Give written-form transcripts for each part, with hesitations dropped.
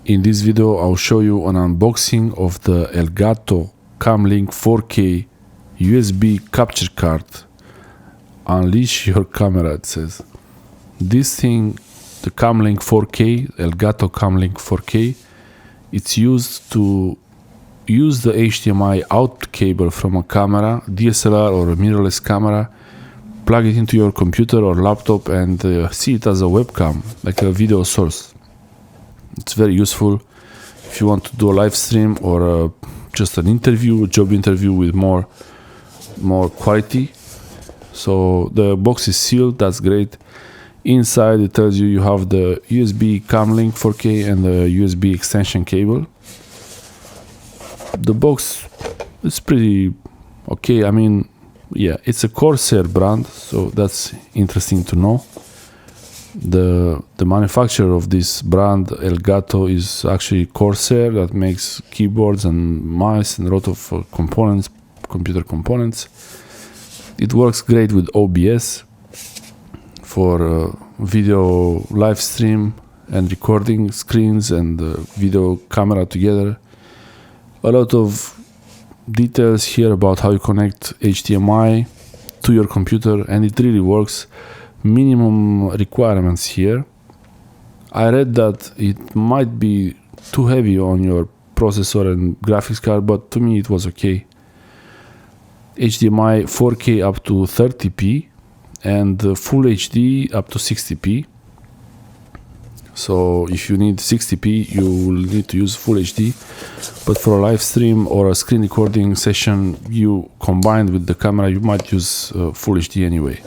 In this video I'll show you an unboxing of the Elgato Cam Link 4K USB capture card. Unleash your camera, it says. This thing, the Cam Link 4K, Elgato Cam Link 4K, it's used to use the HDMI out cable from a camera, DSLR or a mirrorless camera, plug it into your computer or laptop and see it as a webcam, like a video source. It's very useful if you want to do a live stream or just an interview, a job interview with more quality. So the box is sealed, that's great. Inside it tells you you have the USB Cam Link 4K and the USB extension cable. The box is pretty okay. I mean, yeah, it's a Corsair brand, so that's interesting to know. The manufacturer of this brand, Elgato, is actually Corsair, that makes keyboards and mice and a lot of components, computer components. It works great with OBS for video live stream and recording screens and video camera together. A lot of details here about how you connect HDMI to your computer, and it really works. Minimum requirements here. I read that it might be too heavy on your processor and graphics card, but to me it was okay. HDMI 4K up to 30p and Full HD up to 60p. So if you need 60p, you will need to use Full HD, but for a live stream or a screen recording session, you combined with the camera, you might use Full HD anyway.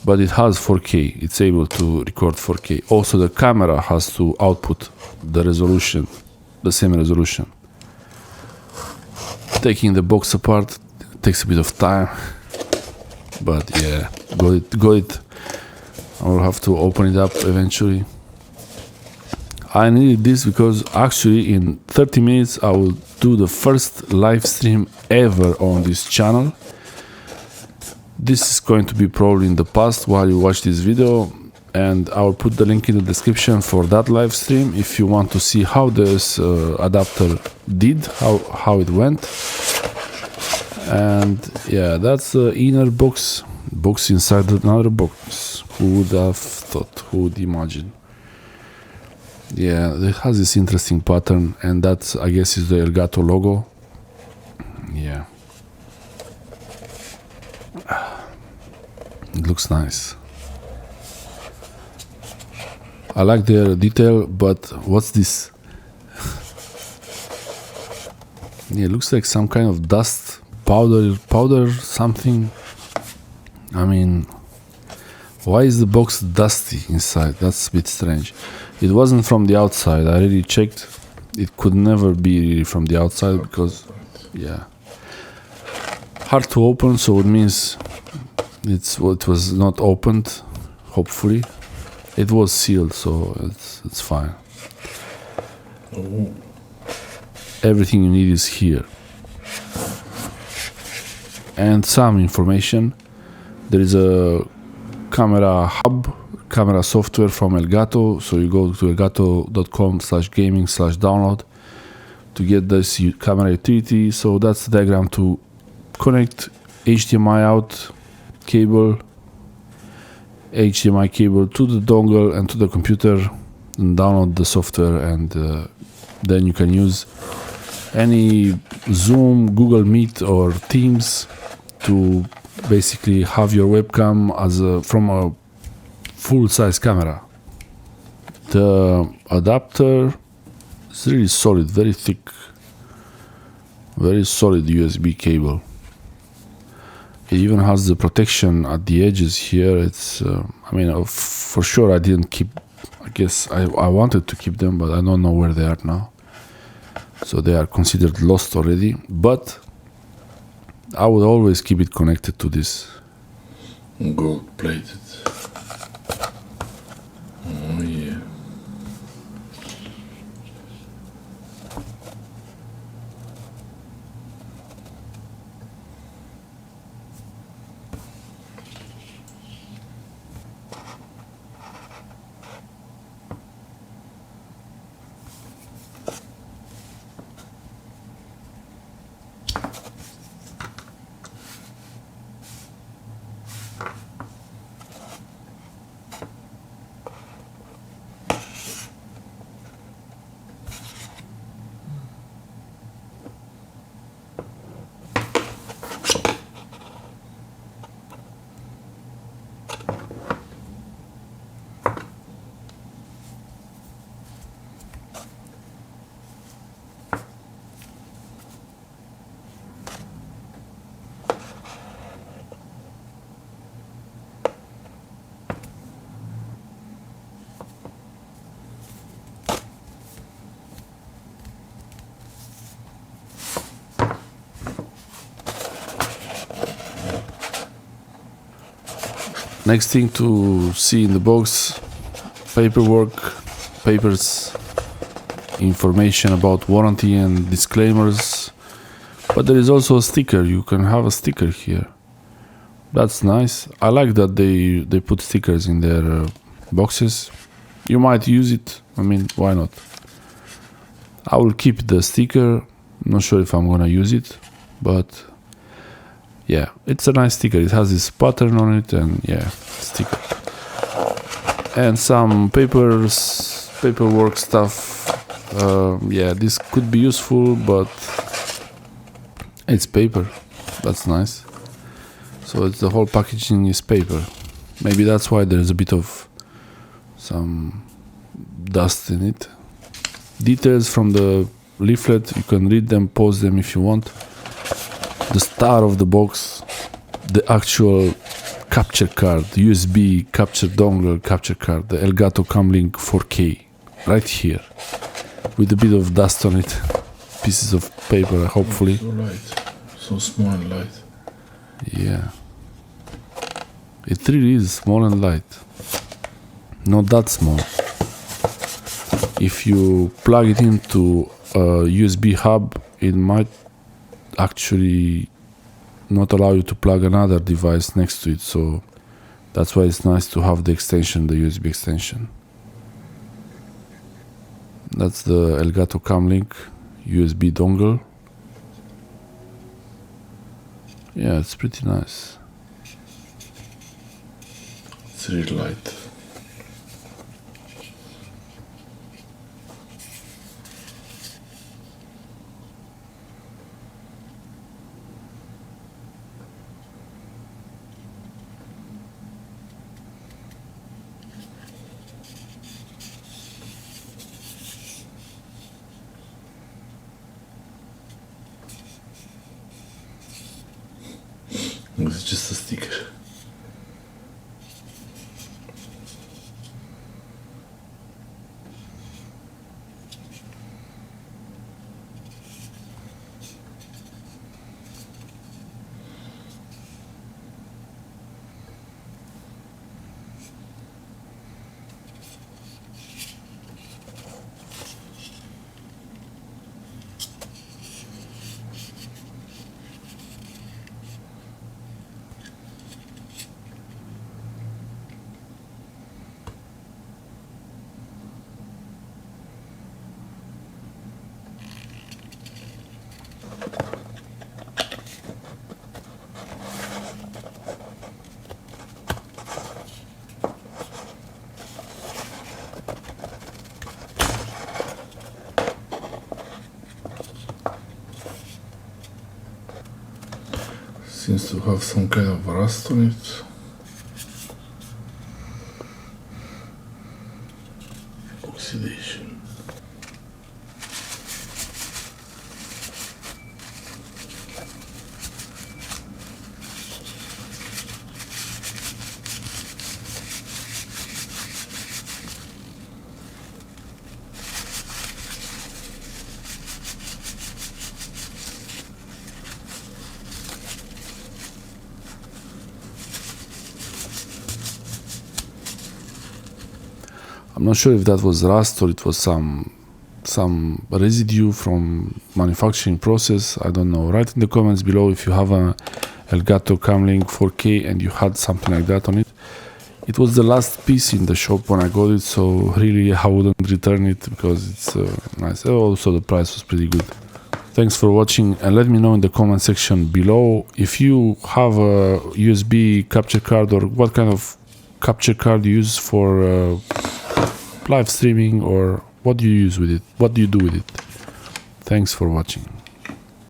But it has 4K, it's able to record 4K. Also the camera has to output the resolution, the same resolution. Taking the box apart takes a bit of time, but yeah, got it. I will have to open it up eventually. I needed this because actually in 30 minutes I will do the first live stream ever on this channel. This is going to be probably in the past while you watch this video, and I will put the link in the description for that live stream if you want to see how this adapter did, how it went. And yeah, that's the inner box inside another box. Who would have thought, who would imagine? Yeah, it has this interesting pattern, and that, I guess, is the Elgato logo. Yeah. It looks nice. I like their detail, but what's this? Yeah, it looks like some kind of dust, powder, something. I mean, why is the box dusty inside? That's a bit strange. It wasn't from the outside. I already checked. It could never be really from the outside because, yeah, hard to open. So it means it was not opened. Hopefully, it was sealed, so it's fine. Everything you need is here, and some information. There is a camera hub, camera software from Elgato, so you go to elgato.com/gaming/download to get this camera utility. So that's the diagram to connect HDMI out cable, HDMI cable to the dongle and to the computer, and download the software, and then you can use any Zoom, Google Meet or Teams to basically have your webcam from a full-size camera. The adapter is really solid, very thick, very solid USB cable. It even has the protection at the edges here. It's, I mean, for sure I didn't keep, I guess I wanted to keep them, but I don't know where they are now. So they are considered lost already, but I would always keep it connected to this. Gold plated. Oh yeah. Next thing to see in the box: paperwork, papers, information about warranty and disclaimers. But there is also a sticker. You can have a sticker here. That's nice. I like that they put stickers in their boxes. You might use it. I mean, why not? I will keep the sticker. Not sure if I'm gonna use it, but yeah, it's a nice sticker. It has this pattern on it, and yeah, sticker. And some paperwork stuff. Yeah, this could be useful, but it's paper. That's nice. So it's the whole packaging is paper. Maybe that's why there's a bit of some dust in it. Details from the leaflet, you can read them, pause them if you want. The star of the box, the actual capture card, USB capture dongle capture card, the Elgato Cam Link 4K, right here, with a bit of dust on it, pieces of paper, hopefully. So light, so small and light. Yeah, it really is small and light. Not that small. If you plug it into a USB hub, it might actually not allow you to plug another device next to it, so that's why it's nice to have the extension, the USB extension. That's the Elgato Cam Link USB dongle. Yeah, it's pretty nice. It's really light. It's just a sticker. Seems to have some kind of rust on it. Oxidation. I'm not sure if that was rust or it was some residue from manufacturing process. I don't know. Write in the comments below if you have a Elgato Cam Link 4K and you had something like that on it. It was the last piece in the shop when I got it, so really I wouldn't return it because it's nice. Also the price was pretty good. Thanks for watching, and let me know in the comment section below if you have a USB capture card or what kind of capture card you use for live streaming, or what do you use with it? What do you do with it? Thanks for watching.